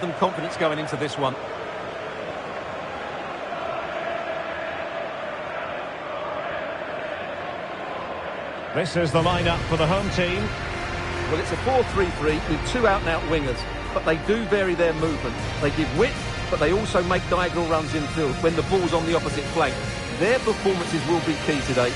Them confidence going into this one. This is the lineup for the home team. Well, it's a 4-3-3 with two out-and-out wingers, but they do vary their movement. They give width, but they also make diagonal runs infield when the ball's on the opposite flank. Their performances will be key today.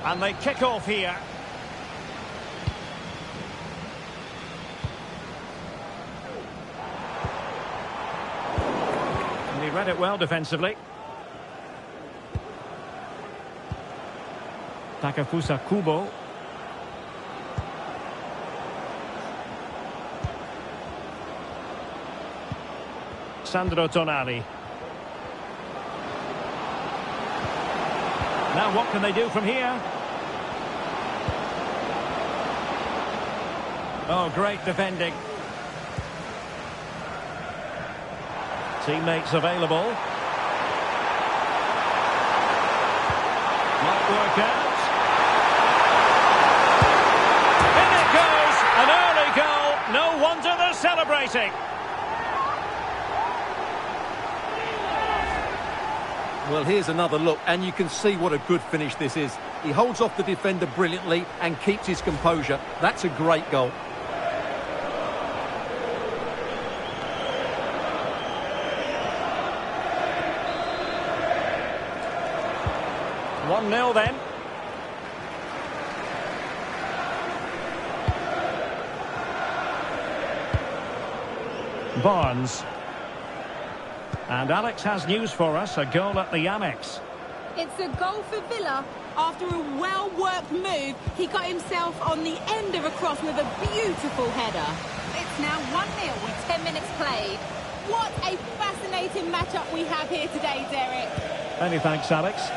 And they kick off here. And he read it well defensively. Takafusa Kubo. Sandro Tonali. Now what can they do from here? Oh, great defending. Teammates available. Might work out. In it goes! An early goal. No wonder they're celebrating. Well, here's another look, and you can see what a good finish this is. He holds off the defender brilliantly and keeps his composure. That's a great goal. 1-0 then. Barnes. And Alex has news for us, a goal at the Amex. It's a goal for Villa. After a well-worked move, he got himself on the end of a cross with a beautiful header. It's now 1-0 with 10 minutes played. What a fascinating matchup we have here today, Derek. Many thanks, Alex.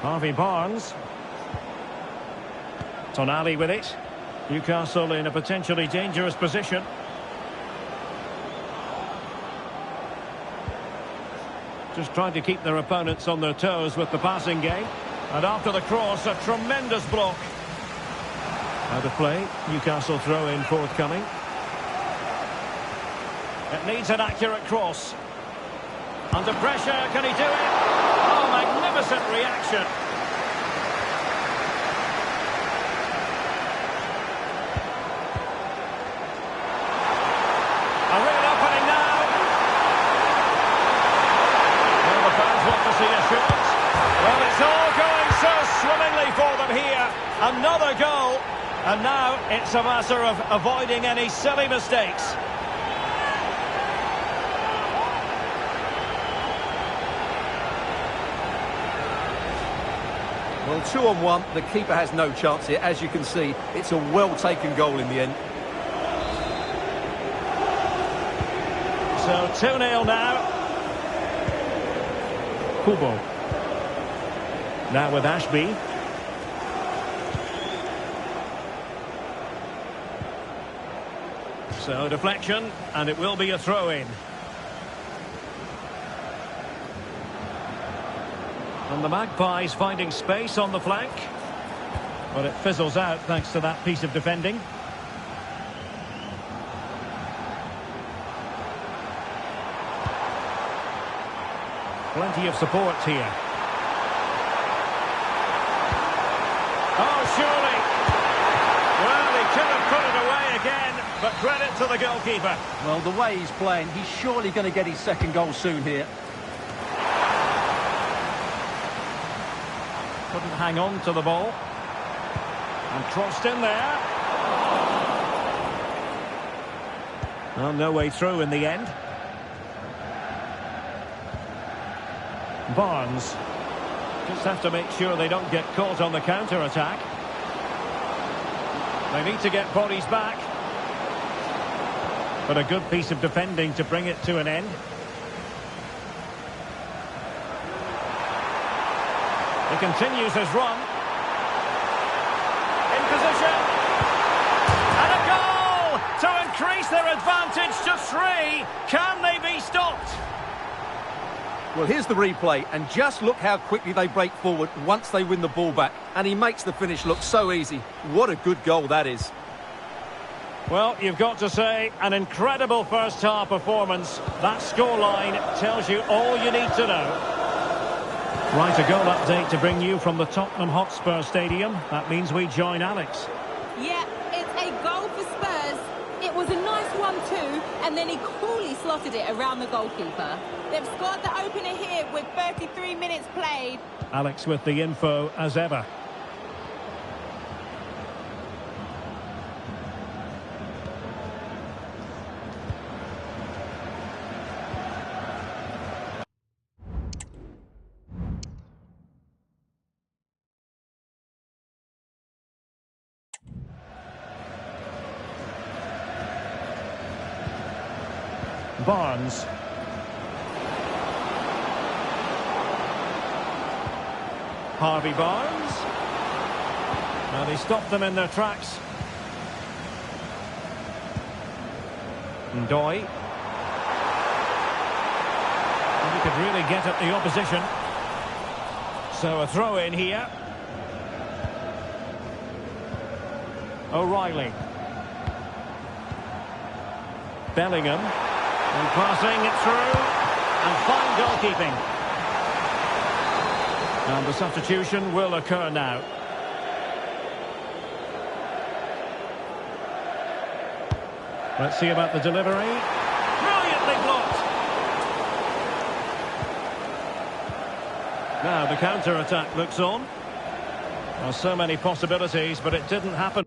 Harvey Barnes. Tonali with it. Newcastle in a potentially dangerous position. Just trying to keep their opponents on their toes with the passing game. And after the cross, a tremendous block. Out of play. Newcastle throw-in forthcoming. It needs an accurate cross. Under pressure, can he do it? Oh, magnificent reaction. A real opening now. Well, the fans want to see a shot. Well, it's all going so swimmingly for them here. Another goal. And now it's a matter of avoiding any silly mistakes. Well, 2-on-1, the keeper has no chance here. As you can see, it's a well-taken goal in the end. So 2-0 now. Kubo. Now with Ashby. So deflection, and it will be a throw-in. And the Magpies finding space on the flank. But it fizzles out thanks to that piece of defending. Plenty of support here. Oh, surely. Well, he could have put it away again, but credit to the goalkeeper. Well, the way he's playing, he's surely going to get his second goal soon here. Couldn't hang on to the ball. And crossed in there. Well, no way through in the end. Barnes. Just have to make sure they don't get caught on the counter-attack. They need to get bodies back. But a good piece of defending to bring it to an end. He continues his run. In position. increase their advantage to 3. Can they be stopped? Well, here's the replay, and just look how quickly they break forward once they win the ball back. And he makes the finish look so easy. What a good goal that is. Well, you've got to say, an incredible first-half performance. That scoreline tells you all you need to know. Right, a goal update to bring you from the Tottenham Hotspur Stadium. That means we join Alex. Yeah, it's a goal for Spurs. It was a nice one too, and then he coolly slotted it around the goalkeeper. They've scored the opener here with 33 minutes played. Alex with the info as ever. Barnes. Harvey Barnes. Well, he stopped them in their tracks. Ndoye. And he could really get at the opposition. So a throw in here. O'Reilly. Bellingham. And passing it through, and fine goalkeeping. And the substitution will occur now. Let's see about the delivery. Brilliantly blocked. Now the counter-attack looks on. Well, so many possibilities, but it didn't happen.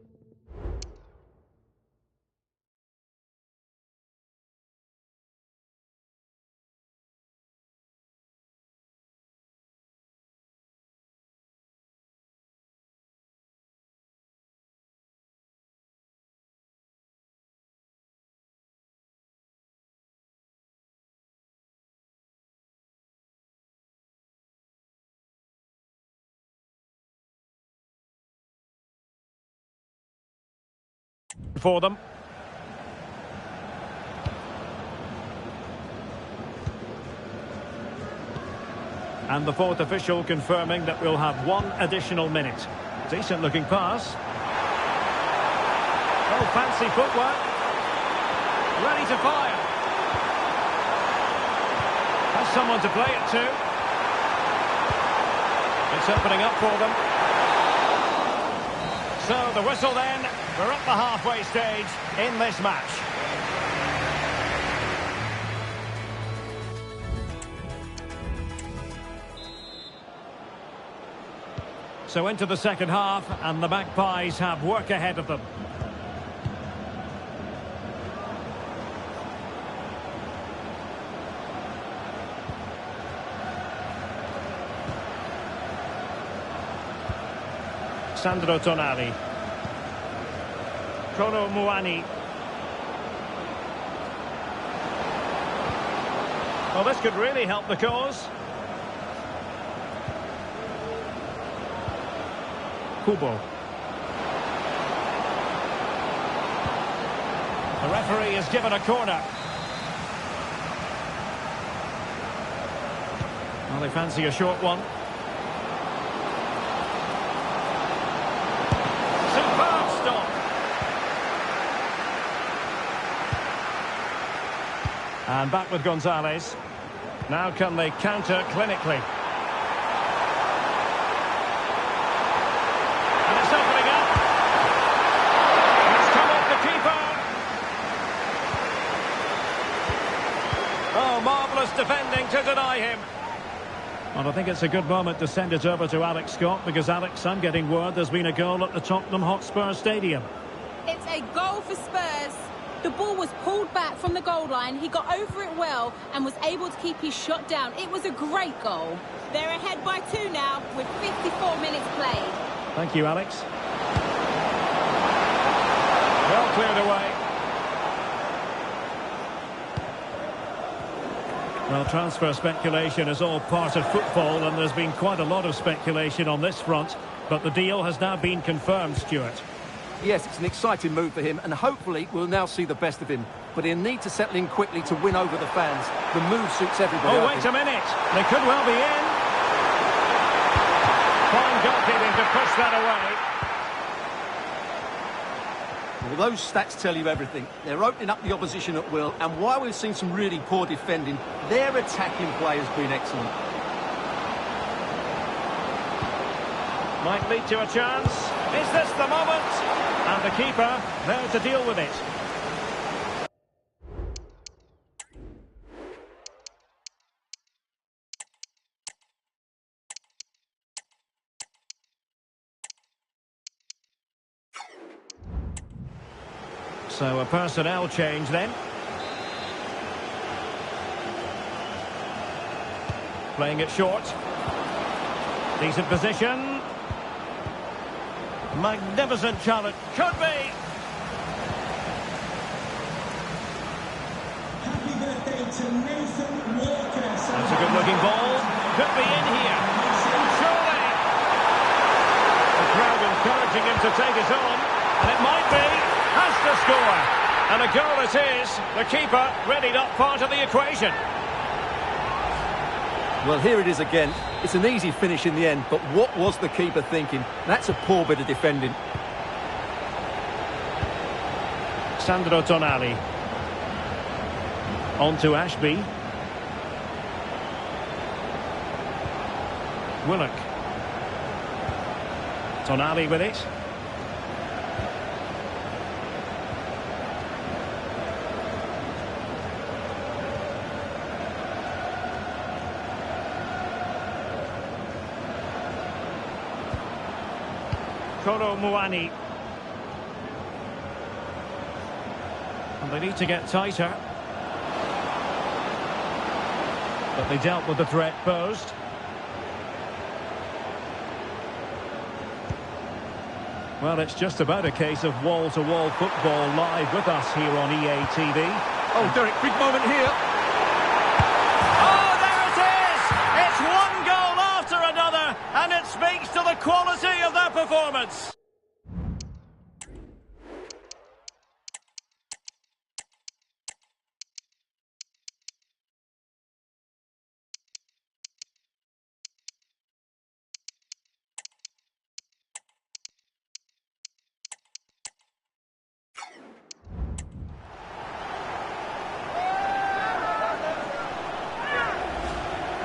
For them. And the fourth official confirming that we'll have 1 additional minute. Decent looking pass. Oh, fancy footwork. Ready to fire. Has someone to play it to. It's opening up for them. So the whistle then. We're at the halfway stage in this match. So into the second half, and the Magpies have work ahead of them. Sandro Tonali. Kono Muani. Well, this could really help the cause. Kubo. The referee has given a corner. Well, they fancy a short one. Superb stop. And back with Gonzalez. Now can they counter clinically? And it's opening up. It's come off the keeper. Oh, marvellous defending to deny him. Well, I think it's a good moment to send it over to Alex Scott, because, Alex, I'm getting word there's been a goal at the Tottenham Hotspur Stadium. It's a goal for Spurs. The ball was pulled back from the goal line. He got over it well and was able to keep his shot down. It was a great goal. They're ahead by 2 now with 54 minutes played. Thank you, Alex. Well cleared away. Well, transfer speculation is all part of football, and there's been quite a lot of speculation on this front, but the deal has now been confirmed, Stuart. Yes, it's an exciting move for him, and hopefully we'll now see the best of him. But he'll need to settle in quickly to win over the fans. The move suits everybody. Oh, wait a minute. They could well be in. Fine goalkeeping to push that away. Well, those stats tell you everything. They're opening up the opposition at will, and while we've seen some really poor defending, their attacking play has been excellent. Might lead to a chance. Is this the moment? And the keeper there to deal with it. So a personnel change then. Playing it short. Decent position. Magnificent challenge. Could be. Happy birthday to Nathan Walker. That's a good-looking ball. Could be in here. Surely. The crowd encouraging him to take it on. And it might be. Has to score. And a goal it is. The keeper ready up part of the equation. Well, here it is again. It's an easy finish in the end, but what was the keeper thinking? That's a poor bit of defending. Sandro Tonali. On to Ashby. Willock. Tonali with it. Kolo Muani. And they need to get tighter. But they dealt with the threat posed. Well, it's just about a case of wall-to-wall football live with us here on EA TV. Oh, Derek, big moment here. Oh, there it is! It's one goal after another, and it speaks to the quality of their performance.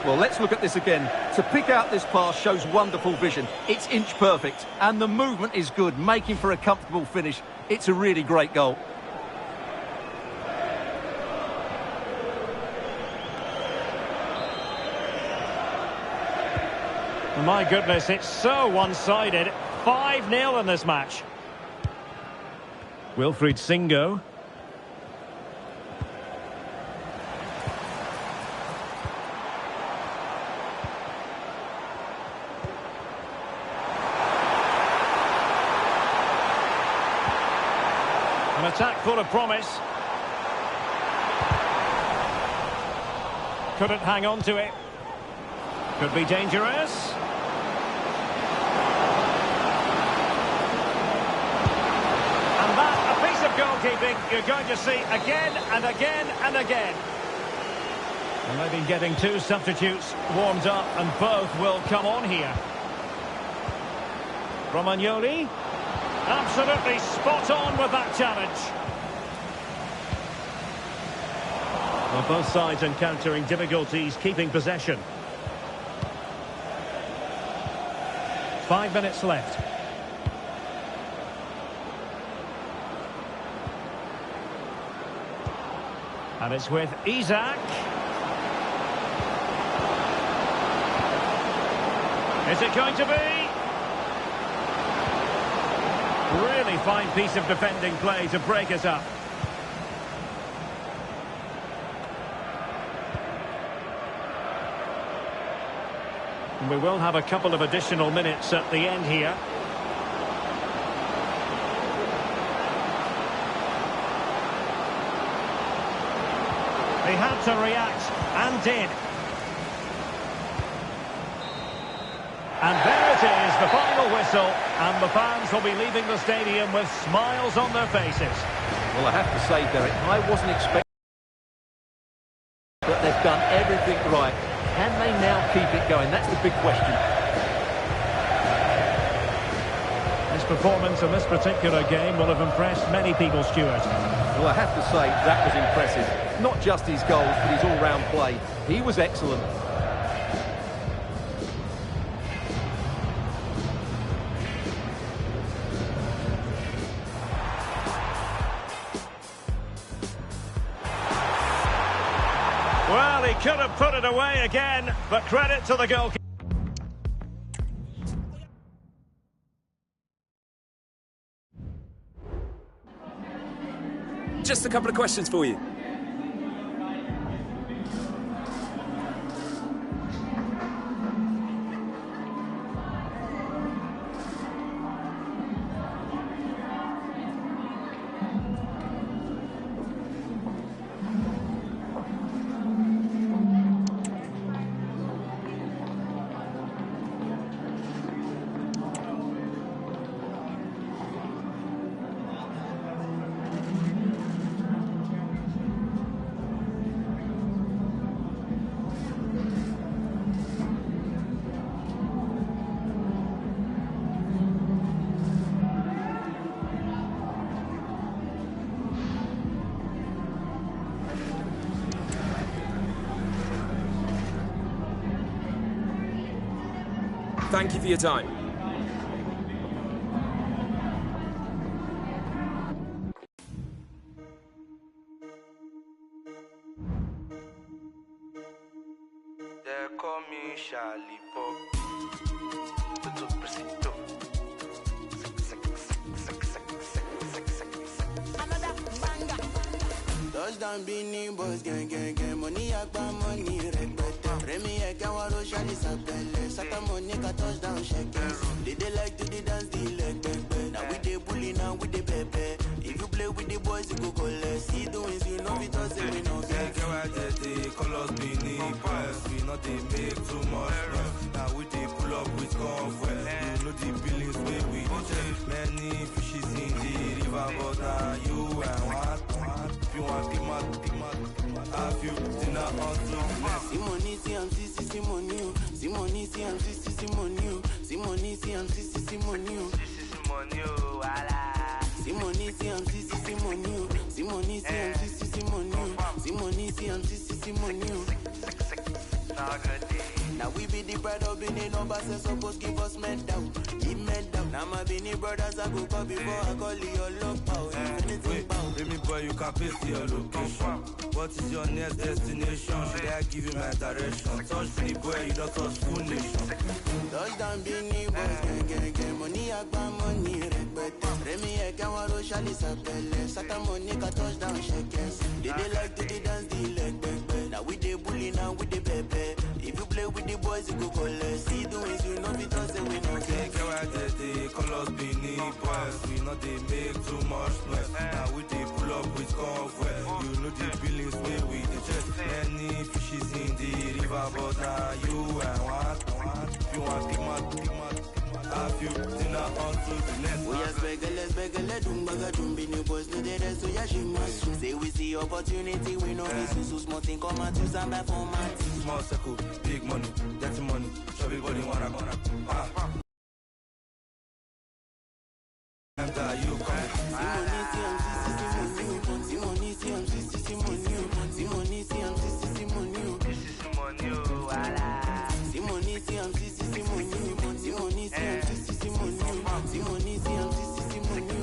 Well, let's look at this again. To pick out this pass shows wonderful vision. It's inch perfect, and the movement is good, making for a comfortable finish. It's a really great goal. My goodness, it's so one-sided. 5-0 in this match. Wilfried Singo. An attack full of promise. Couldn't hang on to it. Could be dangerous. And that, a piece of goalkeeping you're going to see again and again and again. And they've been getting two substitutes warmed up, and both will come on here. Romagnoli. Absolutely spot on with that challenge. Well, both sides encountering difficulties keeping possession. 5 minutes left. And it's with Isak. Is it going to be? Really fine piece of defending play to break us up. And we will have a couple of additional minutes at the end here. He had to react, and did. And there it is, the final whistle. whistle, and the fans will be leaving the stadium with smiles on their faces. Well, I have to say, Derek, I wasn't expecting that they've done everything right. Can they now keep it going? That's the big question. His performance in this particular game will have impressed many people, Stuart. Well, I have to say, that was impressive. Not just his goals, but his all-round play. He was excellent. Well, he could have put it away again, but credit to the goalkeeper. Just a couple of questions for you. Thank you for your time. They call me Charlie Pop. Touchdown Beanie Boys, gang, money agba money repete. Remy Ekawaro Shali Sapele, Sata Monica touchdown shakers. They like to the dance the leg baby. Now we dey bully, now we dey pepe. If you play with the boys, you go collect. See doings, you know it all say we no get. They call us Beanie Boys. We not they make too much noise. Now we dey pull up with comfort. You know the billings where we check. Many fishes in the river, but now you and what? If you want the mad, I feel dinner on to Simoni, CMC, Simoni, Simoni, CMC, Simoni, Simoni, CMC, Simoni, Simoni, Simoni, CMC, Simoni, Simoni, CMC, Simoni, Simoni, CMC, Simoni. Now we be the pride of Benin, no boss supposed give us medal. Give medal. Now my Benin brothers I go call before I call your love power. Wait, baby boy, you can paste your location. What is your next destination? Should I give you my direction? Touch the boy, you don't touch full nation. Touchdown Benin Boys, gang, money agba money repete. Remy Ekawaro Shali Sapele, Sata Monica touchdown shakers. They like to the dance the leg baby. Now we dey bully, now we dey pepe. If you play with the boys, you go collect. See doings, you know it all say we no get. They call us Beanie Boys. We not they make too much noise. Now we dey pull up with comfort. You know the billings where we dey check. Many fishes in the river, but now you and what? If you want the mad, I feel dinner on to the next. We are begele, dumbaga, Beanie Boys, no they rest, so yeah, she must. Say we see opportunity, we know this so small thing come out to stand by for my team. Small circle, big money, dirty money. Show everybody wanna go. You come. Simoni, CMC, Simoni, Simoni, CMC, Simoni, Simoni, CMC, Simoni, Simoni, CMC, Simoni, Simoni, CMC, Simoni.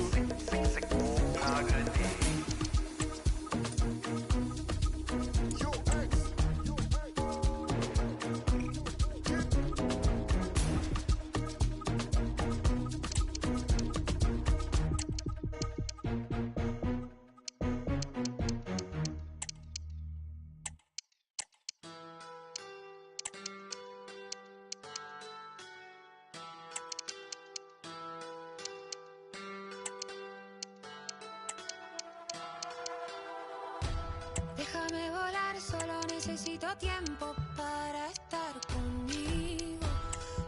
Déjame volar, solo necesito tiempo para estar conmigo.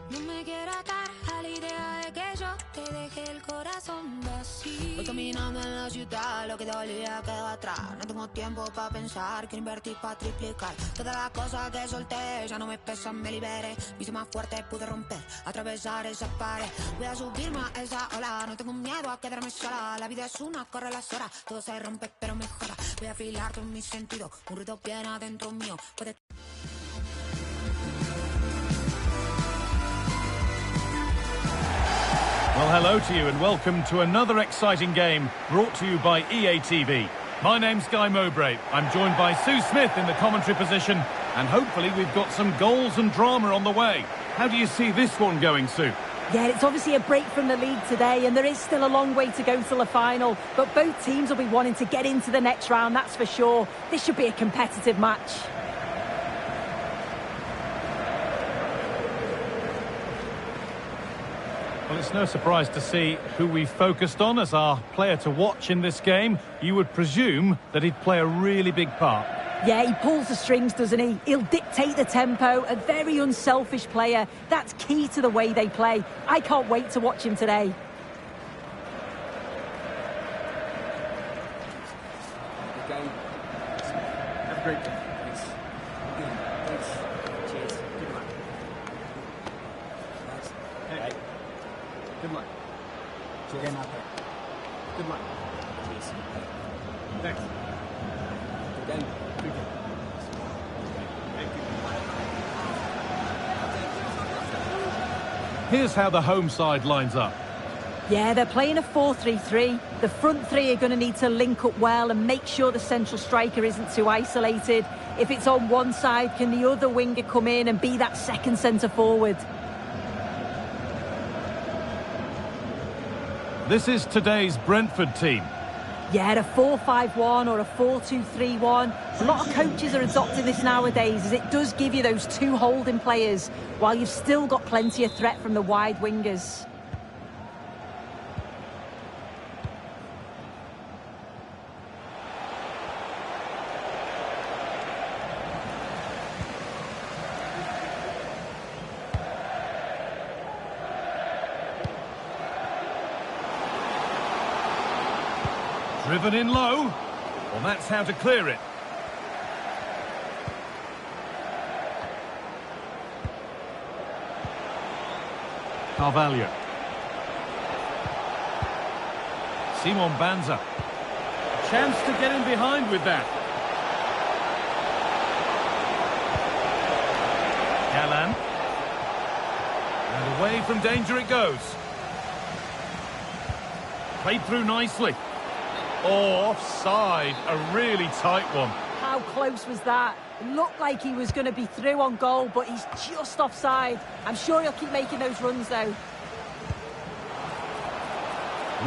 No me quiero atar a la idea de que que deje el corazón vacío. Voy caminando en la ciudad, lo que dolía queda atrás. No tengo tiempo para pensar, quiero invertir para triplicar. Todas las cosas que solté ya no me pesan, me liberé. Me hice más fuerte, pude romper, atravesar esa pared. Voy a subirme a esa ola, no tengo miedo a quedarme sola. La vida es una, corre las horas, todo se rompe pero mejora. Voy a afilar con mis sentidos, un ruido bien adentro mío. Puede... Well, hello to you and welcome to another exciting game brought to you by EA TV. My name's Guy Mowbray. I'm joined by Sue Smith in the commentary position, and hopefully we've got some goals and drama on the way. How do you see this one going, Sue? Yeah, it's obviously a break from the league today, and there is still a long way to go till the final, but both teams will be wanting to get into the next round, that's for sure. This should be a competitive match. Well, it's no surprise to see who we focused on as our player to watch in this game. You would presume that he'd play a really big part. Yeah, he pulls the strings, doesn't he? He'll dictate the tempo, a very unselfish player. That's key to the way they play. I can't wait to watch him today. Okay. Have a great day. Thanks. Thanks. Cheers. Good luck. Thanks. Hey. Good luck. Cheers. Again out there. Good luck. Cheers. Thanks. Good game. Good game. Thank you. Here's how the home side lines up. Yeah, they're playing a 4-3-3. The front three are going to need to link up well and make sure the central striker isn't too isolated. If it's on one side, can the other winger come in and be that second centre forward? This is today's Brentford team. Yeah, a 4-5-1 or a 4-2-3-1. A lot of coaches are adopting this nowadays as it does give you those two holding players while you've still got plenty of threat from the wide wingers. Driven in low. Well, that's how to clear it. Carvalho. Simon Banza. A chance to get in behind with that. Callan. And away from danger it goes. Played through nicely. Oh, offside. A really tight one. How close was that? It looked like he was going to be through on goal, but he's just offside. I'm sure he'll keep making those runs, though.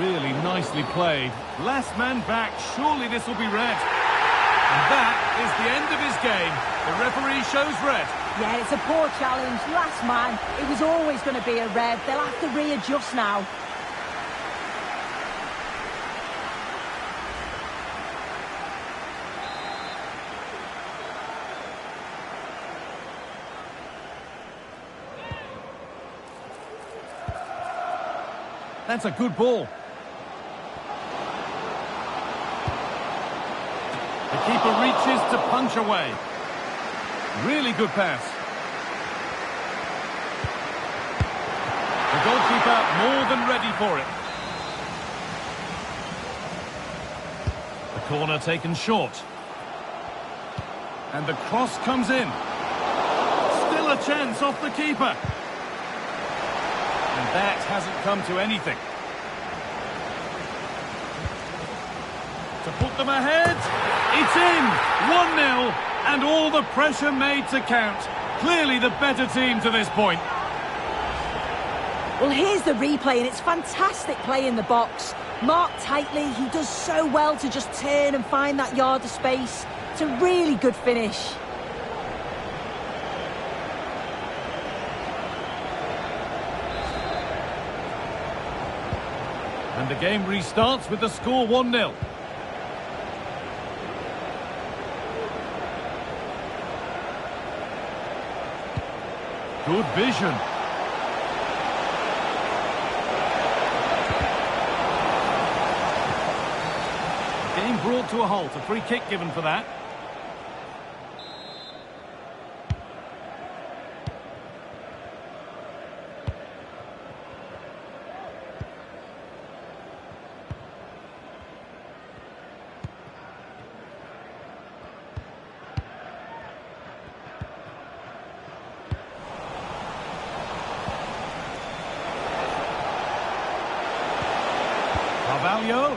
Really nicely played. Last man back. Surely this will be red. And that is the end of his game. The referee shows red. Yeah, it's a poor challenge. Last man. It was always going to be a red. They'll have to readjust now. That's a good ball. The keeper reaches to punch away. Really good pass. The goalkeeper more than ready for it. The corner taken short. And the cross comes in. Still a chance off the keeper. And that hasn't come to anything. To put them ahead, it's in! 1-0, and all the pressure made to count. Clearly the better team to this point. Well, here's the replay, and it's fantastic play in the box. Marked tightly, he does so well to just turn and find that yard of space. It's a really good finish. And the game restarts with the score 1-0. Good vision. Game brought to a halt. A free kick given for that. Carvalho.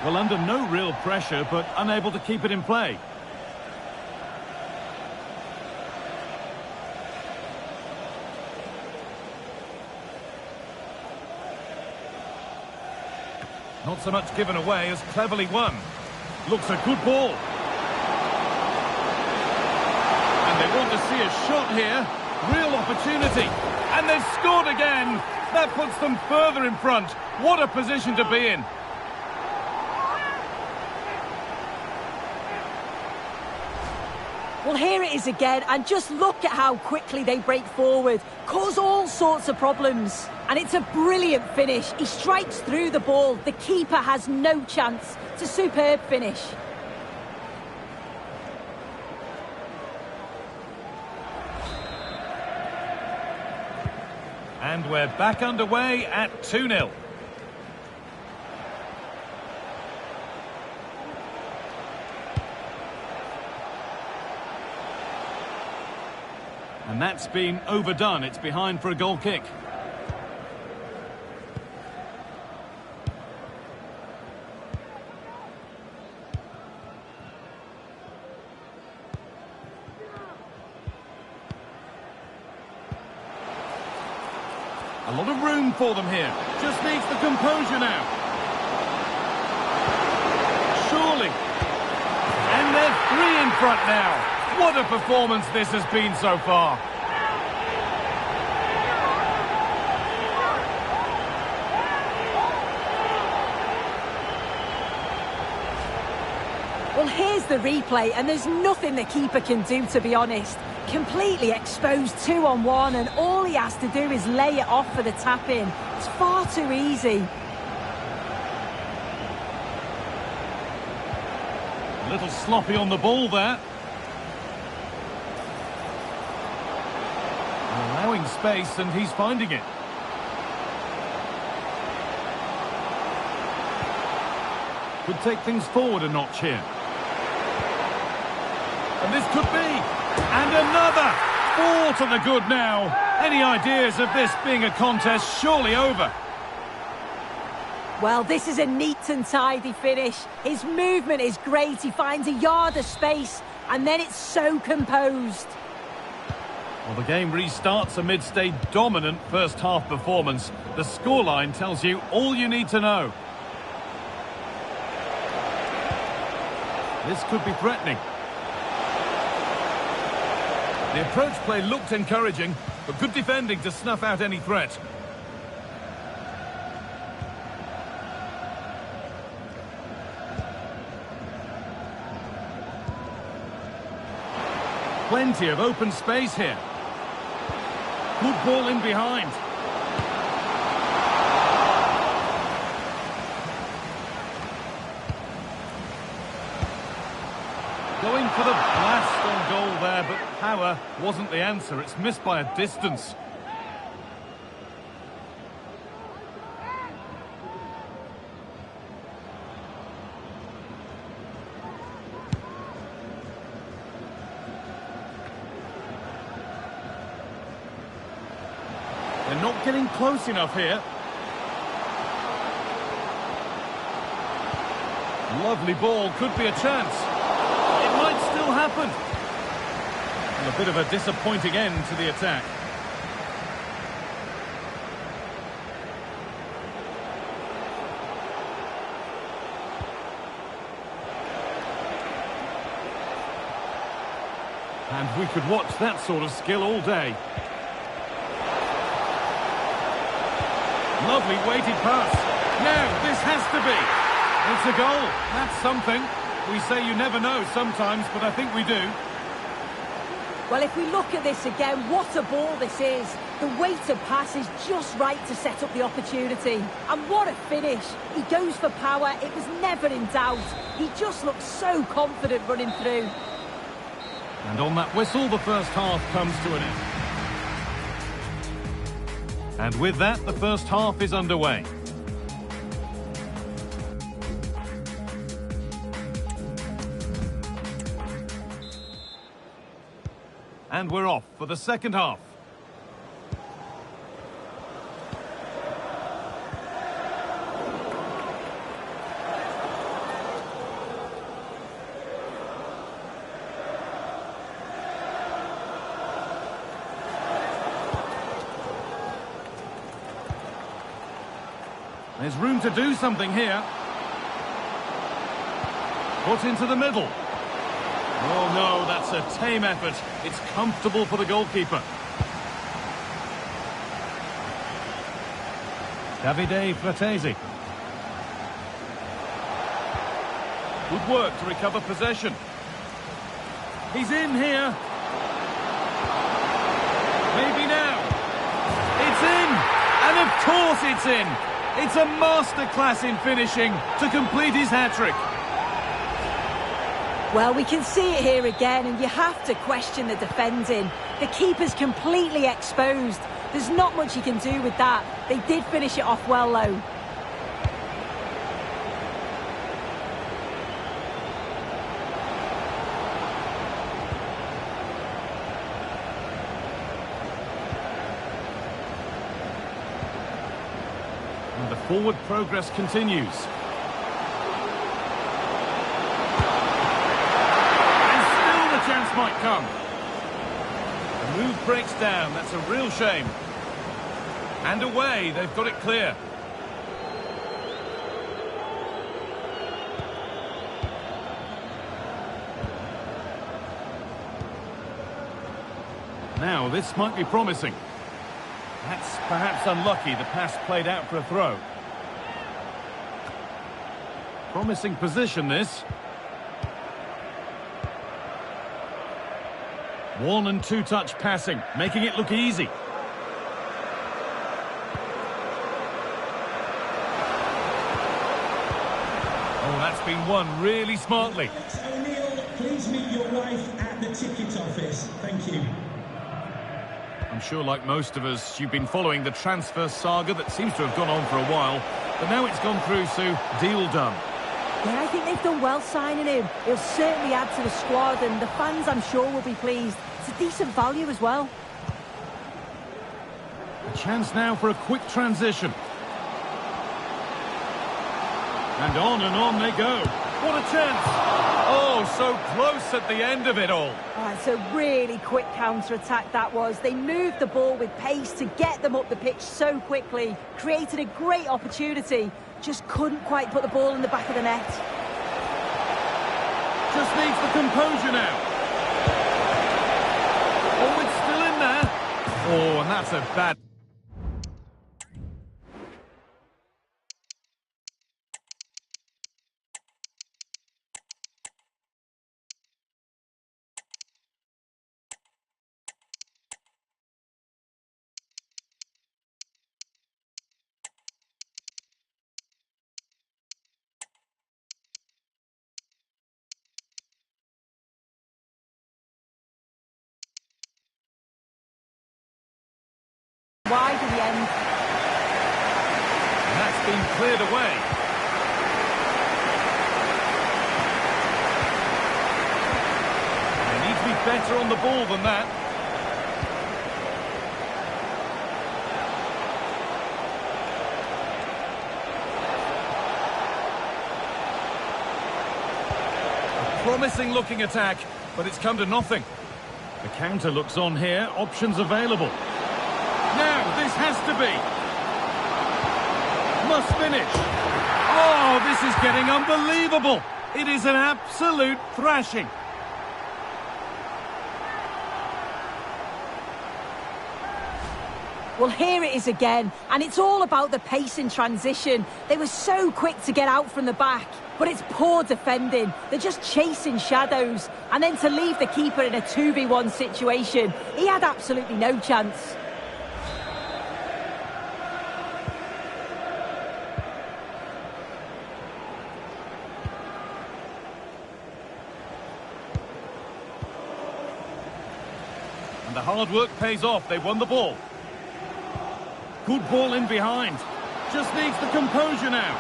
Well, under no real pressure, but unable to keep it in play. Not so much given away as cleverly won. Looks a good ball. And they want to see a shot here. Real opportunity. And they've scored again. That puts them further in front. What a position to be in. Well, here it is again, and just look at how quickly they break forward, cause all sorts of problems. And it's a brilliant finish. He strikes through the ball. The keeper has no chance. It's a superb finish. And we're back underway at 2-0. And that's been overdone. It's behind for a goal kick. A lot of room for them here. Just needs the composure now. Surely. And they're 3 in front now. What a performance this has been so far. Well, here's the replay, and there's nothing the keeper can do, to be honest. Completely exposed 2-on-1, and all he has to do is lay it off for the tap-in. It's far too easy. A little sloppy on the ball there. Allowing space, and he's finding it. Could take things forward a notch here. And this could be. And another. 4 to the good now. Any ideas of this being a contest surely over? Well, this is a neat and tidy finish. His movement is great. He finds a yard of space, and then it's so composed. Well, the game restarts amidst a dominant first-half performance. The scoreline tells you all you need to know. This could be threatening. The approach play looked encouraging, but good defending to snuff out any threat. Plenty of open space here. Good ball in behind. Going for the blast on goal there, but power wasn't the answer. It's missed by a distance. They're not getting close enough here. Lovely ball, could be a chance. It might still happen. And a bit of a disappointing end to the attack. And we could watch that sort of skill all day. Lovely weighted pass. Now, this has to be. It's a goal. That's something. We say you never know sometimes, but I think we do. Well, if we look at this again, what a ball this is. The weight of pass is just right to set up the opportunity. And what a finish. He goes for power. It was never in doubt. He just looks so confident running through. And on that whistle, the first half comes to an end. And with that, the first half is underway. And we're off for the second half. There's room to do something here. Put into the middle. Oh no, that's a tame effort. It's comfortable for the goalkeeper. Davide Fratesi. Good work to recover possession. He's in here. Maybe now. It's in! And of course it's in! It's a masterclass in finishing to complete his hat-trick. Well, we can see it here again, and you have to question the defending. The keeper's completely exposed. There's not much you can do with that. They did finish it off well, though. And the forward progress continues. Chance might come. The move breaks down. That's a real shame. And away. They've got it clear. Now, this might be promising. That's perhaps unlucky. The pass played out for a throw. Promising position, this. 1- and 2-touch passing, making it look easy. Oh, that's been won really smartly. Alex O'Neill, please meet your wife at the ticket office. Thank you. I'm sure, like most of us, you've been following the transfer saga that seems to have gone on for a while. But now it's gone through, Sue. Deal done. Yeah, I think they've done well signing him. He'll certainly add to the squad, and the fans, I'm sure, will be pleased. It's a decent value as well. A chance now for a quick transition. And on they go. What a chance! Oh, so close at the end of it all. Oh, it's a really quick counter-attack that was. They moved the ball with pace to get them up the pitch so quickly. Created a great opportunity. Just couldn't quite put the ball in the back of the net. Just needs the composure now. Oh, it's still in there. Oh, and that's a bad... Wide in the end. And that's been cleared away. They need to be better on the ball than that. A promising looking attack, but it's come to nothing. The counter looks on here, options available. Now, this has to be. Must finish. Oh, this is getting unbelievable. It is an absolute thrashing. Well, here it is again, and it's all about the pace in transition. They were so quick to get out from the back, but it's poor defending. They're just chasing shadows, and then to leave the keeper in a 2v1 situation, he had absolutely no chance. And the hard work pays off. They won the ball. Good ball in behind. Just needs the composure now.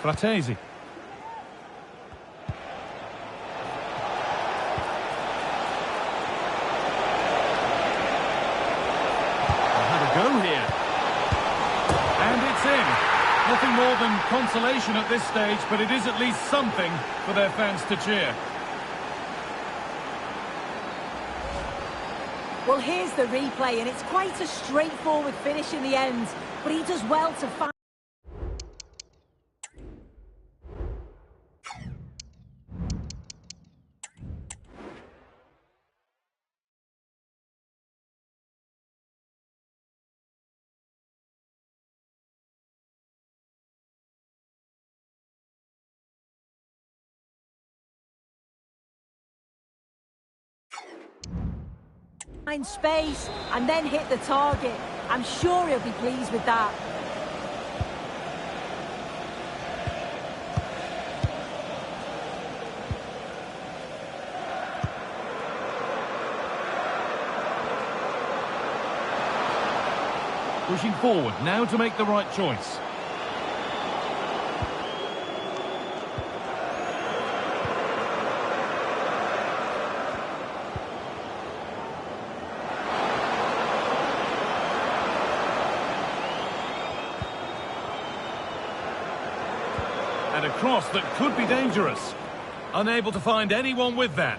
Fratesi. Had a go here. And it's in. Nothing more than consolation at this stage, but it is at least something for their fans to cheer. Well, here's the replay, and it's quite a straightforward finish in the end, but he does well to find... find space and then hit the target. I'm sure he'll be pleased with that. Pushing forward now to make the right choice. And a cross that could be dangerous. Unable to find anyone with that.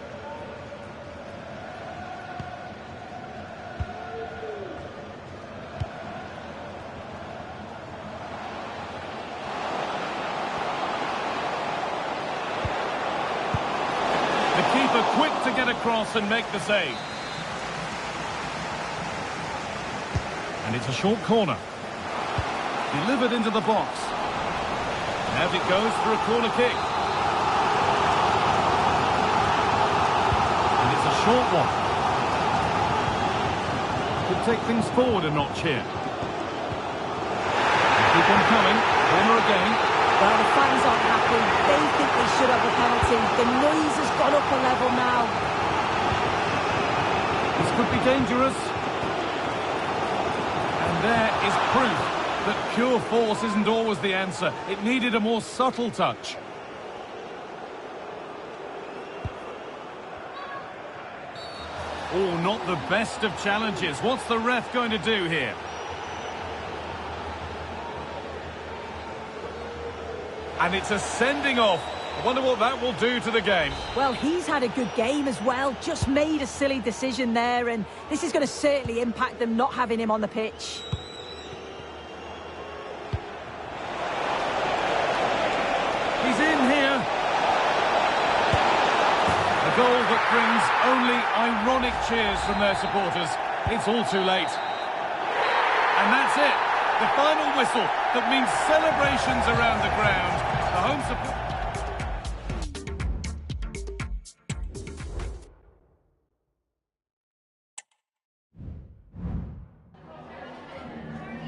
The keeper quick to get across and make the save. And it's a short corner. Delivered into the box. As it goes for a corner kick. And it's a short one. Could take things forward a notch here. Keep on coming. Corner again. Well, the fans aren't happy. They think they should have a penalty. The noise has gone up a level now. This could be dangerous. And there is proof that pure force isn't always the answer. It needed a more subtle touch. Oh, not the best of challenges. What's the ref going to do here? And it's a sending off. I wonder what that will do to the game. Well, he's had a good game as well. Just made a silly decision there, and this is going to certainly impact them not having him on the pitch. He's in here. A goal that brings only ironic cheers from their supporters. It's all too late. And that's it. The final whistle that means celebrations around the ground. The home support...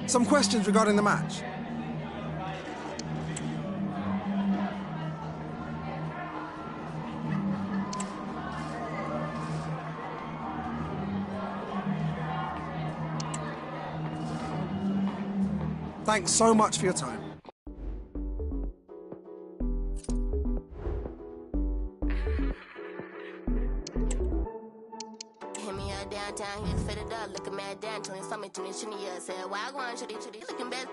Some questions regarding the match. Thanks so much for your time. Downtown, he's fitted up, looking mad down, telling something to me, Shinia said, why go on, shorty, looking bad,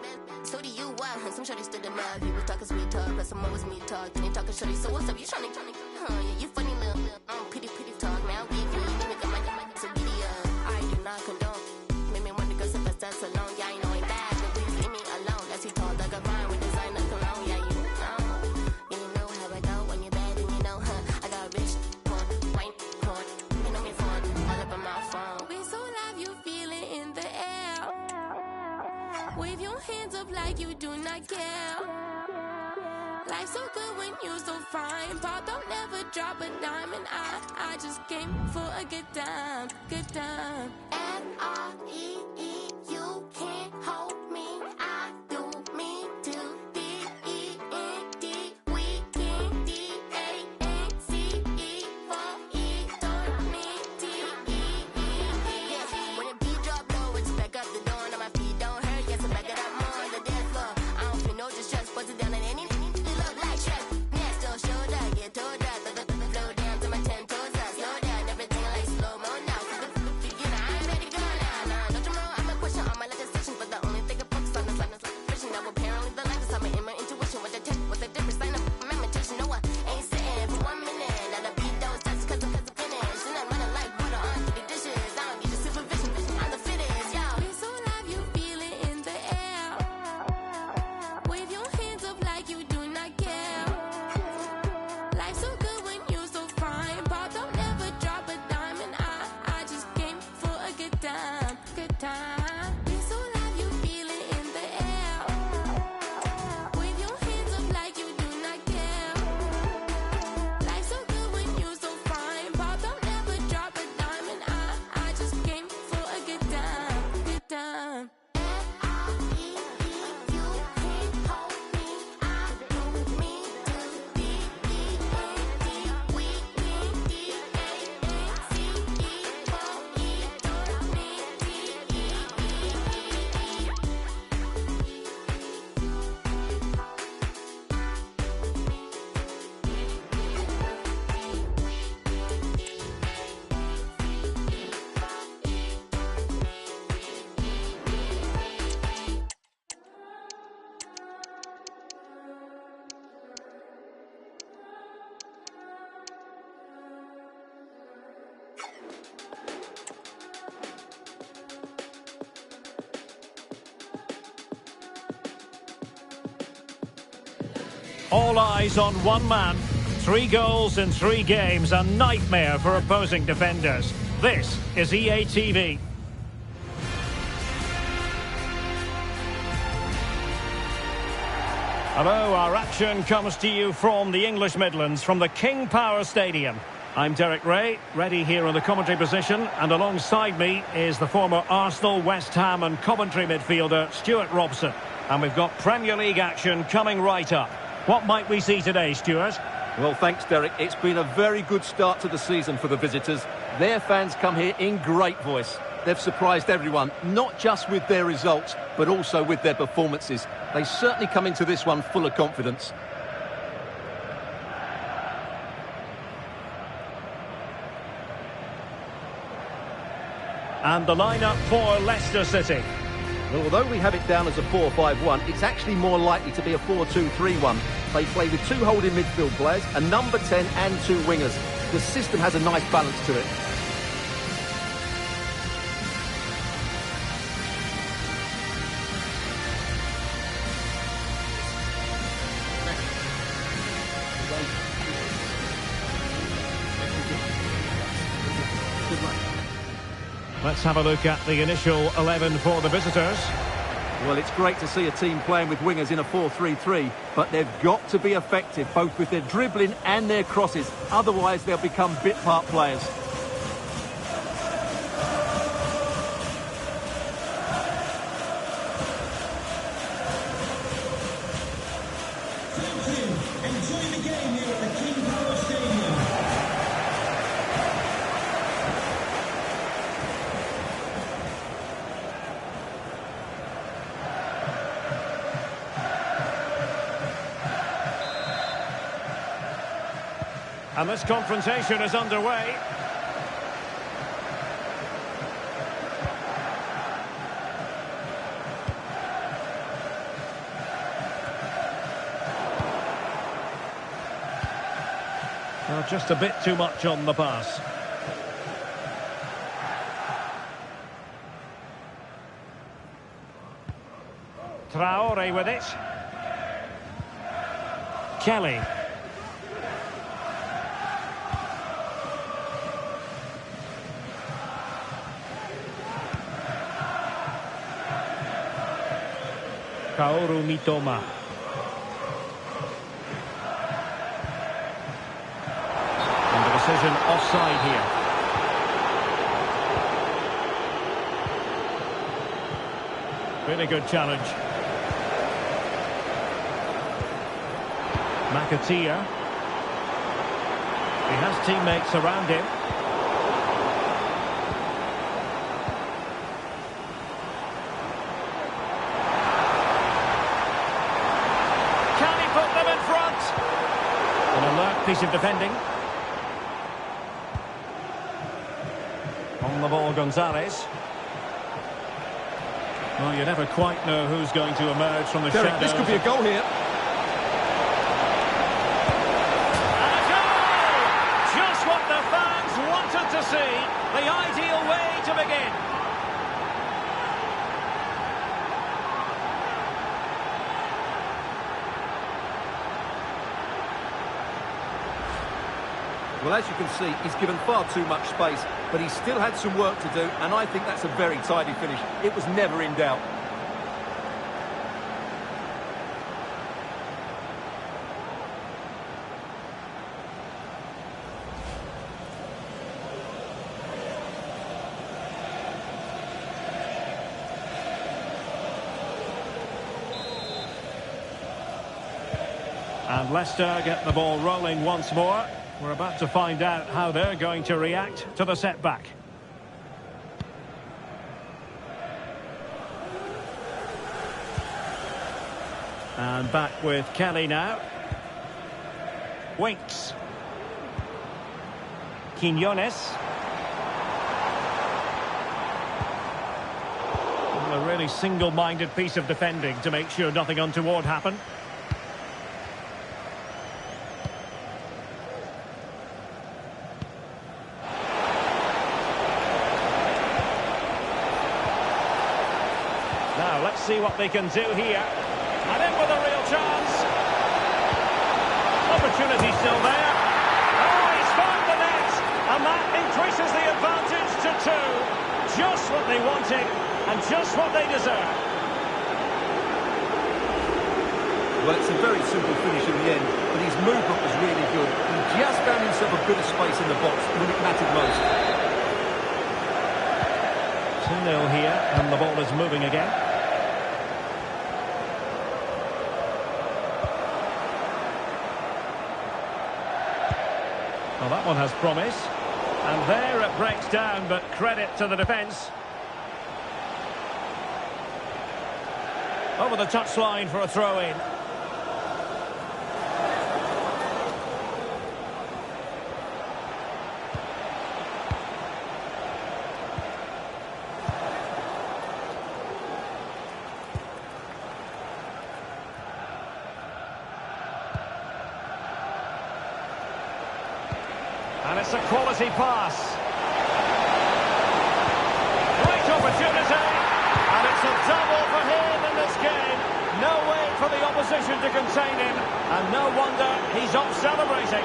so do you, why, some shorty stood in love, you was talking sweet talk, but some more was me talk, then you talking shorty, so what's up, you trying to, yeah, you funny little, pretty talk, now we you make a so video, I do not condone, make me want to go sit fast, that's alone, yeah, I know ain't bad, but please leave me alone, let's see tall, like a vine with designer cologne, yeah, you know how I go when you're bad and you know, I got rich. hands up like you do not care. Life's so good when you're so fine. Paul don't never drop a dime, and I just came for a good time, good time. F-R-E-E, you can't hold me. I do me till D-E-N-D. Weekend, D-A-N-C-E for eternity. When the beat drop low, it's back up the door, and my feet don't hurt. Yes, I back it up more on the dance floor. I don't feel no distress, bust it down in any. Flow down to my 10 toes up, slow down, everything like slow-mo now. Beginner, I ain't ready to go now. No tomorrow, I'm a question on my legislation, but the only thing I focus on is lightness like vision. Now apparently the light is on my inner intuition. What I take, what's the difference? Sign up for meditation. No, I ain't sitting for 1 minute. Now the beat those touches cause I'm finished. And I'm running like water on the dishes. I don't need your supervision, I'm the fittest, yo. It's so live, you feel it in the air. Wave your hands up like you do not care. Life's so good when you're so fine. Paul don't never drop a dime, and I just came for a good time, good time. It's so live, you feel it in the air. Wave your hands up like you do not care. Life's so good when you're so fine. Paul don't never drop a dime, and I just came for a good time, good time. All eyes on one man. 3 goals in 3 games, a nightmare for opposing defenders. This is EA TV. Hello, our action comes to you from the English Midlands, from the King Power Stadium. I'm Derek Ray, ready here in the commentary position, and alongside me is the former Arsenal, West Ham and Coventry midfielder, Stuart Robson. And we've got Premier League action coming right up. What might we see today, Stuart? Well, thanks, Derek. It's been a very good start to the season for the visitors. Their fans come here in great voice. They've surprised everyone, not just with their results, but also with their performances. They certainly come into this one full of confidence. And the lineup for Leicester City. Well, although we have it down as a 4-5-1, it's actually more likely to be a 4-2-3-1. They play with 2 holding midfield players, a number 10 and 2 wingers. The system has a nice balance to it. Let's have a look at the initial 11 for the visitors. Well, it's great to see a team playing with wingers in a 4-3-3, but they've got to be effective, both with their dribbling and their crosses. Otherwise, they'll become bit-part players. Thank you. Enjoy the game here at the King Power Stadium. And this confrontation is underway. Well, just a bit too much on the pass. Traore with it. Kelly. Kaoru Mitoma. And the decision offside here. Really good challenge. McAteer. He has teammates around him. Can he put them in front? An alert piece of defending. On the ball, Gonzalez. Well, you never quite know who's going to emerge from the shadows. This could be a goal here. And a goal! Just what the fans wanted to see. The ideal way to begin. Well, as you can see, he's given far too much space, but he still had some work to do, and I think that's a very tidy finish. It was never in doubt. And Leicester get the ball rolling once more. We're about to find out how they're going to react to the setback. And back with Kelly now. Winks. Quinones. A really single-minded piece of defending to make sure nothing untoward happened. Now, let's see what they can do here. And in with a real chance. Opportunity still there. Oh, he's found the net. And that increases the advantage to 2. Just what they wanted and just what they deserve. Well, it's a very simple finish in the end, but his movement was really good. He just found himself a bit of space in the box when it mattered most. 2-0 here, and the ball is moving again. Well, that one has promise. And there it breaks down, but credit to the defence. Over the touchline for a throw-in. And it's a quality pass. Great opportunity. And it's a double for him in this game. No way for the opposition to contain him. And no wonder he's off celebrating.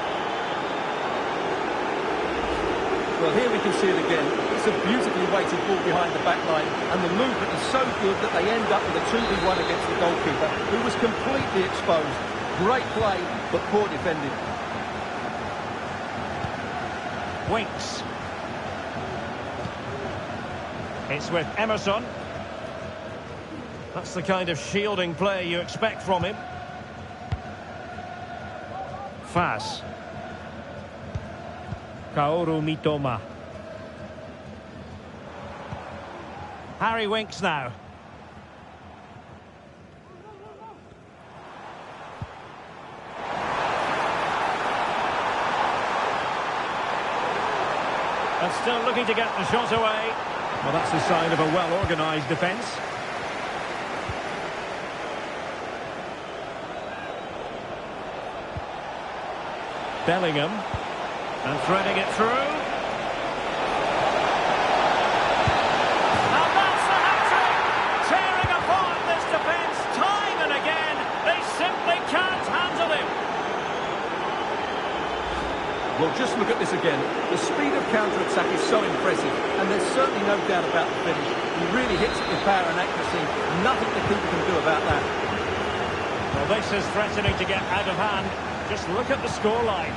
Well, here we can see it again. It's a beautifully weighted ball behind the back line. And the movement is so good that they end up with a 2v1 against the goalkeeper, who was completely exposed. Great play, but poor defending. Winks. It's with Emerson. That's the kind of shielding play you expect from him. Fas. Kaoru Mitoma. Harry Winks now. And still looking to get the shot away. Well, that's a sign of a well-organised defence. Bellingham. And threading it through. And that's the hat-trick! Tearing apart this defence time and again. They simply can't handle him. Well, just look at this again. The speed of counter-attack is so impressive, and there's certainly no doubt about the finish. He really hits it with power and accuracy. Nothing the keeper can do about that. Well, this is threatening to get out of hand. Just look at the scoreline.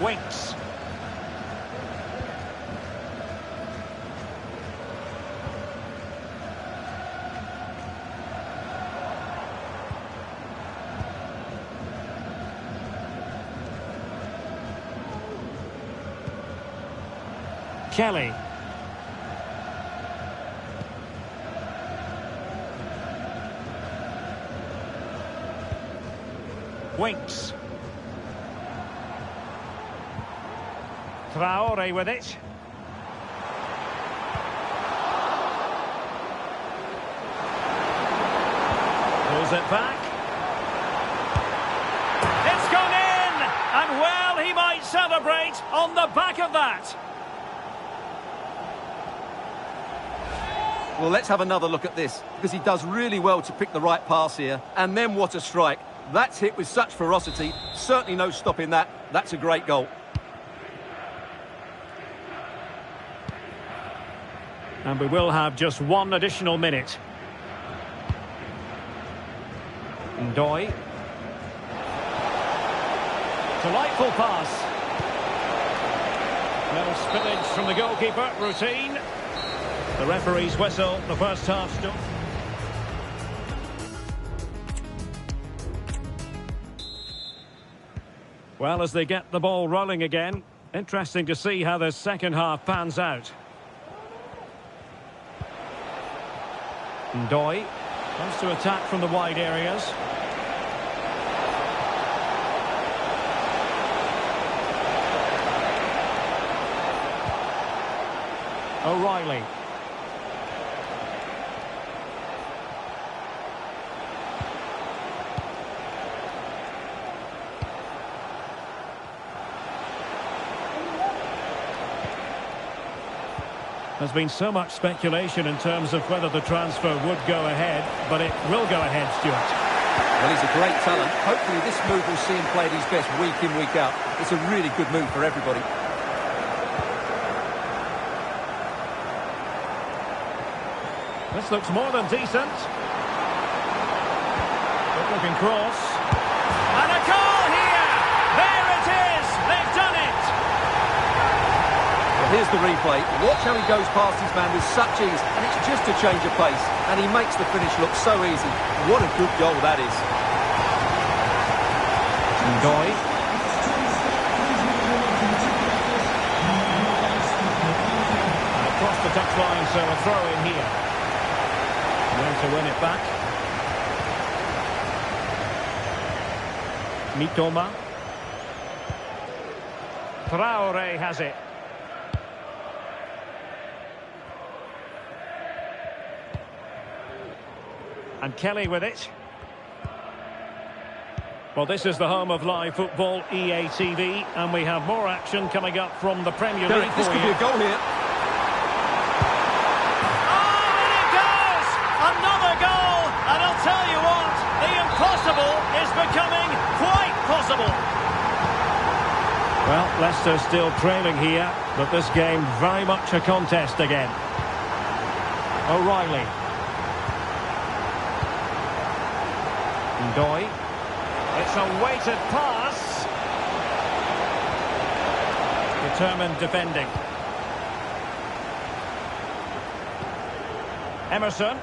Winks. Kelly. Winks. Traore with it. Pulls it back. It's gone in! And well, he might celebrate on the back of that. Well, let's have another look at this, because he does really well to pick the right pass here. And then what a strike. That's hit with such ferocity. Certainly no stopping that. That's a great goal. And we will have just one additional minute. Ndoye. Delightful pass. No spillage from the goalkeeper. Routine. The referee's whistle. The first half stop. Well, as they get the ball rolling again, interesting to see how the second half pans out. Ndoye wants to attack from the wide areas. O'Reilly. There's been so much speculation in terms of whether the transfer would go ahead, but it will go ahead, Stuart. Well, he's a great talent. Hopefully this move will see him play at his best week in, week out. It's a really good move for everybody. This looks more than decent. Good looking cross. And a goal here! There it is! They've done it! Well, here's the replay. Watch how he goes past his man with such ease, and it's just a change of pace, and he makes the finish look so easy. What a good goal that is. Ndoye. And across the touchline, so a throw in here. Going to win it back. Mitoma. Traore has it. And Kelly with it. Well, this is the home of live football, EA TV, and we have more action coming up from the Premier League. This could be a goal here. And I'll tell you what, the impossible is becoming quite possible. Well, Leicester still trailing here, but this game very much a contest again. O'Reilly. Ndoye. It's a weighted pass. Determined defending. Emerson.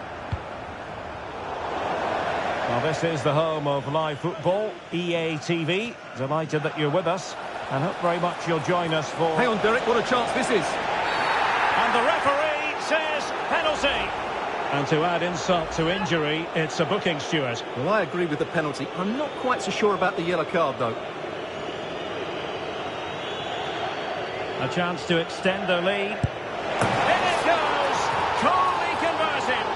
Well, this is the home of live football, EA TV. Delighted that you're with us, and hope very much you'll join us for... Hang on, Derek, what a chance this is. And the referee says penalty. And to add insult to injury, it's a booking, Stuart. Well, I agree with the penalty. I'm not quite so sure about the yellow card, though. A chance to extend their lead. In it goes! Coolly converted.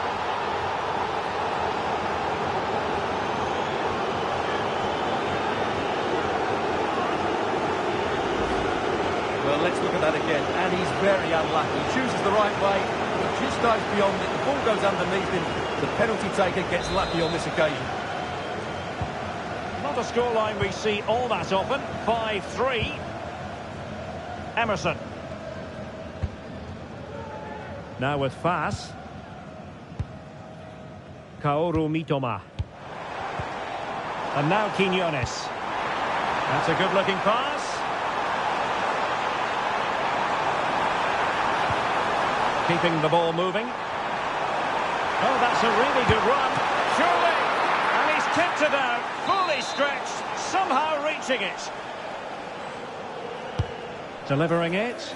Well, let's look at that again. And he's very unlucky. He chooses the right way. He just dives beyond it. The ball goes underneath him. The penalty taker gets lucky on this occasion. Not a scoreline we see all that often. 5-3. Emerson. Now with Fass. Kaoru Mitoma. And now Quinones. That's a good-looking pass. Keeping the ball moving. Oh, that's a really good run. Surely. And he's kicked it out. Fully stretched. Somehow reaching it. Delivering it.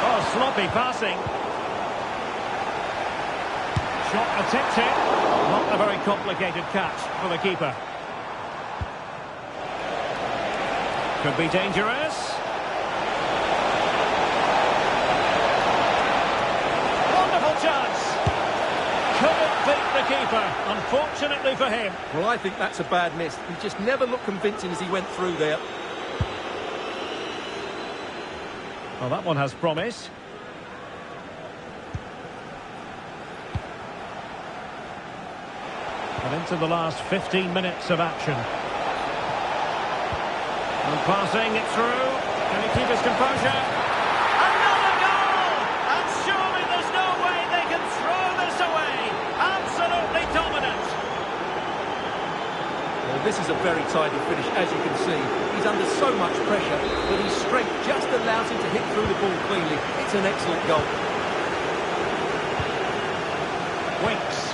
Oh, sloppy passing. Shot attempted. Not a very complicated catch for the keeper. Could be dangerous. Wonderful chance. Couldn't beat the keeper, unfortunately for him. Well, I think that's a bad miss. He just never looked convincing as he went through there. Well, that one has promise. And into the last 15 minutes of action. And passing it through. Can he keep his composure? Another goal! And surely there's no way they can throw this away. Absolutely dominant. Well, this is a very tidy finish, as you can see. He's under so much pressure, but his strength just allows him to hit through the ball cleanly. It's an excellent goal. Winks.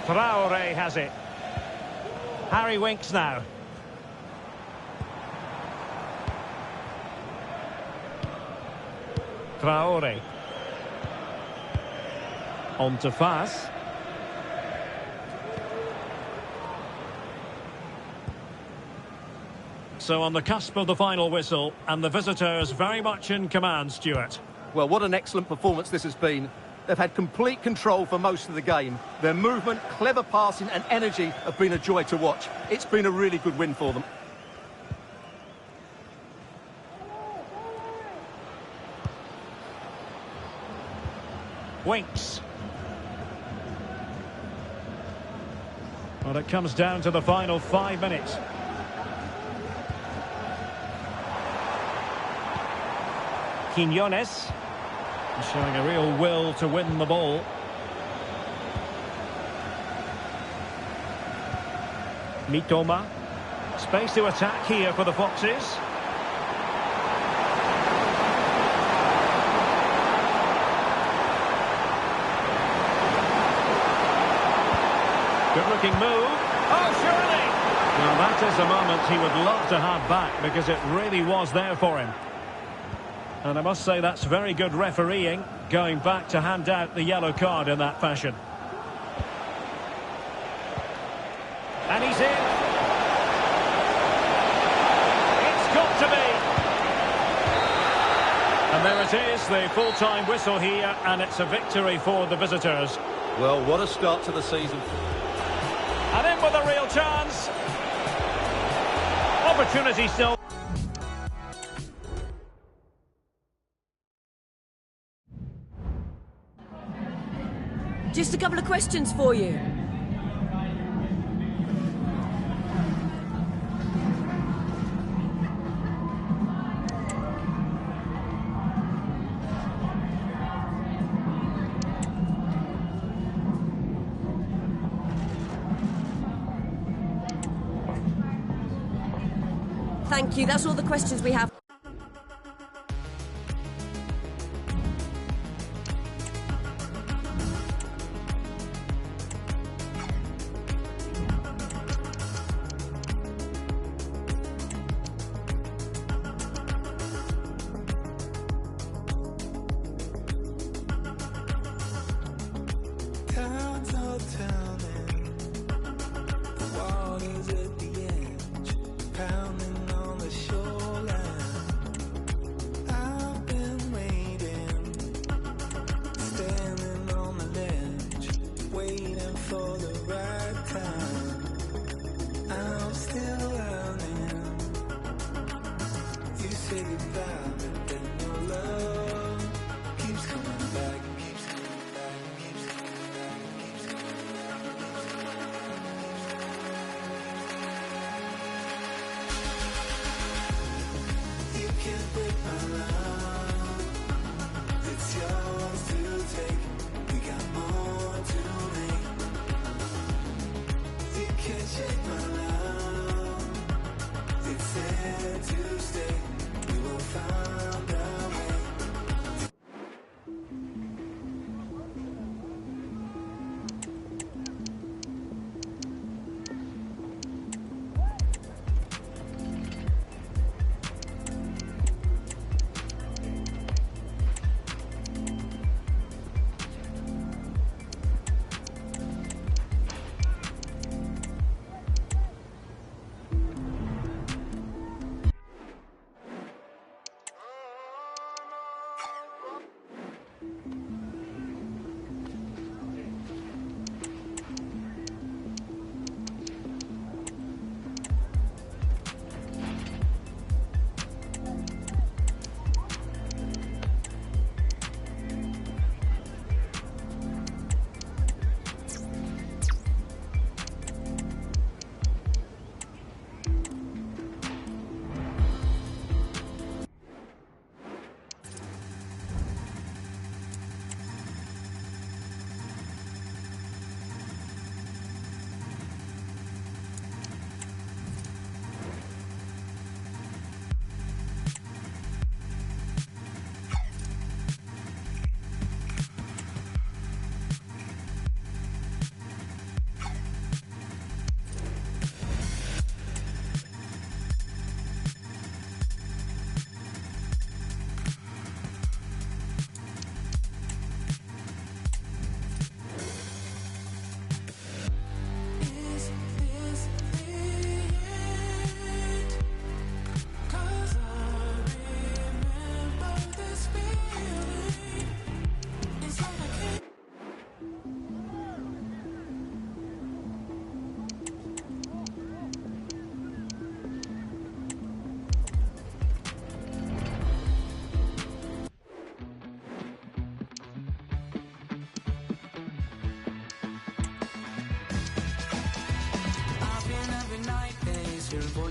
Traore has it. Harry Winks now. Traore. On to Fas. So on the cusp of the final whistle, and the visitors very much in command, Stuart. Well, what an excellent performance this has been. They've had complete control for most of the game. Their movement, clever passing and energy have been a joy to watch. It's been a really good win for them. Winks. Well, it comes down to the final 5 minutes. Quinones showing a real will to win the ball. Mitoma. Space to attack here for the Foxes. Good looking move. Oh, surely! Well, that is a moment he would love to have back because it really was there for him. And I must say that's very good refereeing, going back to hand out the yellow card in that fashion. And he's in. It's got to be. And there it is, the full-time whistle here, and it's a victory for the visitors. Well, what a start to the season. And in with a real chance. Opportunity still. Just a couple of questions for you. Thank you. That's all the questions we have. You can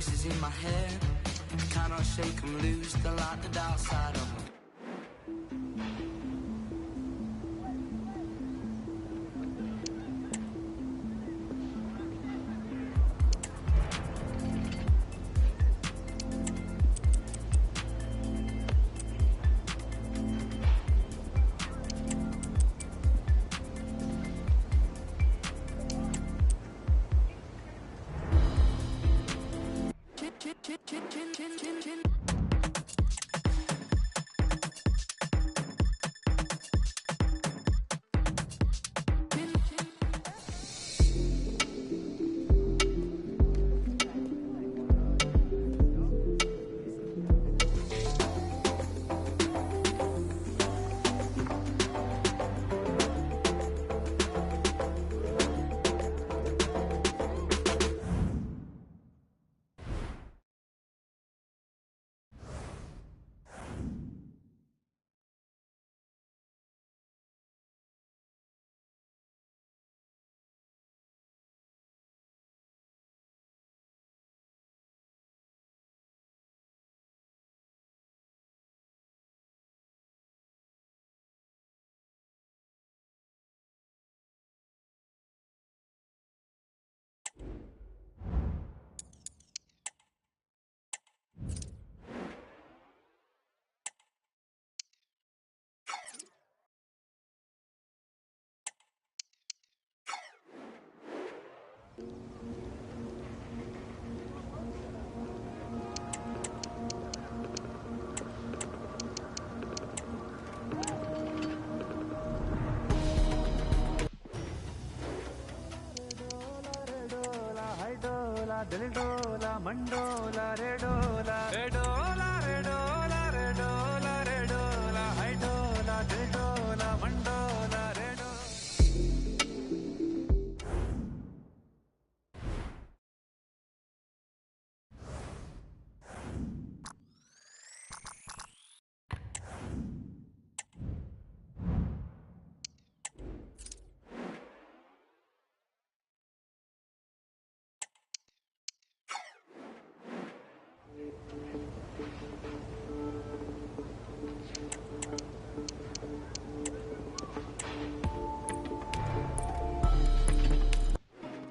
voices in my head, cannot shake them loose, they're like the dark side of me. दिल डोला मंडोला रे डोला रे डोला रे डोला रे डोला रे डोला हाय डोला दिल डोला मंडोला रे डोला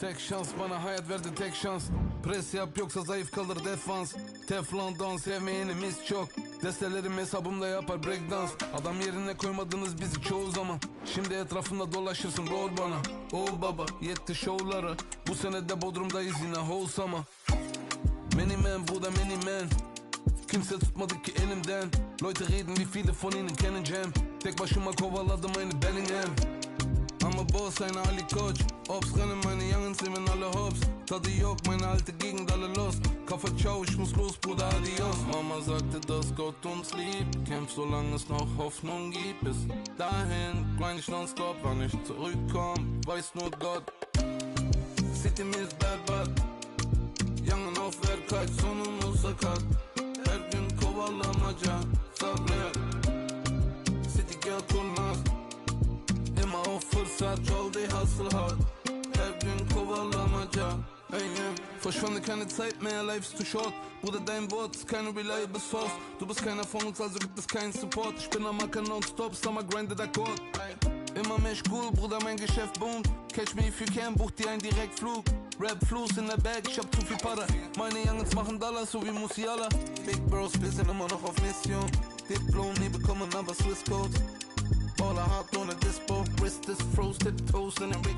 Tek şans bana hayat verdi tek şans. Pres yap yoksa zayıf kalır defans. Teflondan sevmeyenimiz çok. Destelerim hesabımda yapar breakdance. Adam yerine koymadınız bizi çoğu zaman. Şimdi etrafımda dolaşırsın rol bana. Oh baba yetti şovlara. Bu sene de Bodrum'dayız yine wholesome. Many man bu da many man. Kimse tutmadı ki elimden. Leute reden wie viele von ihnen kennen Jam. Tek başıma kovaladım aynı Bellingham. I'm a boss, eine Ali Coach. Ob's rennen, meine Youngens nehmen alle Hops. Tadı yok, meine alte Gegend alle los. Kaffe ciao, ich muss los, Bruder, adios. Mama sagte, dass Gott uns liebt. Kämpf, solange es noch Hoffnung gibt. Bis dahin, grind ich nonstop, wann ich zurückkomm, weiß nur Gott. City mir ist bad, bad. Youngen auf Werkheit, sonumuz sakat. Her gün kovalamaca, sabret. City gel kurnaz. Immer auf fırsat, yol die Hustle hard. Her gün kovalamaca, ey yeah. Verschwende keine Zeit mehr, life is too short. Bruder, dein Wort ist keine reliable source. Du bist keiner von uns, also gibt es keinen Support. Ich bin am Acker nonstop, Summer grinded Akkord. Immer mehr Schul, Bruder, mein Geschäft boomt. Catch me if you can, buch dir einen Direktflug. Rap Fluss in der Bag, ich hab zu viel Para. Meine Youngins machen Dollar, so wie Musiala. Big Bros, wir sind immer noch auf Mission. Diplom, nie bekommen, aber Swiss Codes. Baller hart ohne Dispo, wrist is froze, tiptoes in den Big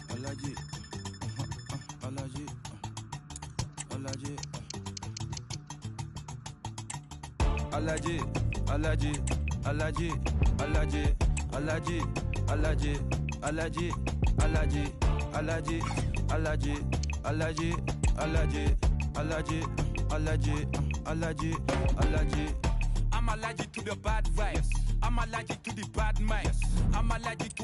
Alaji, Alaji, Alaji, Alaji, Alaji, Alaji, Alaji, Alaji, Alaji, Alaji, Alaji, Alaji, Alaji, Alaji, Alaji, Alaji, Alaji, Alaji, Alaji. I'm allergic to the bad vibes. I'm allergic to the bad minds. I'm allergic to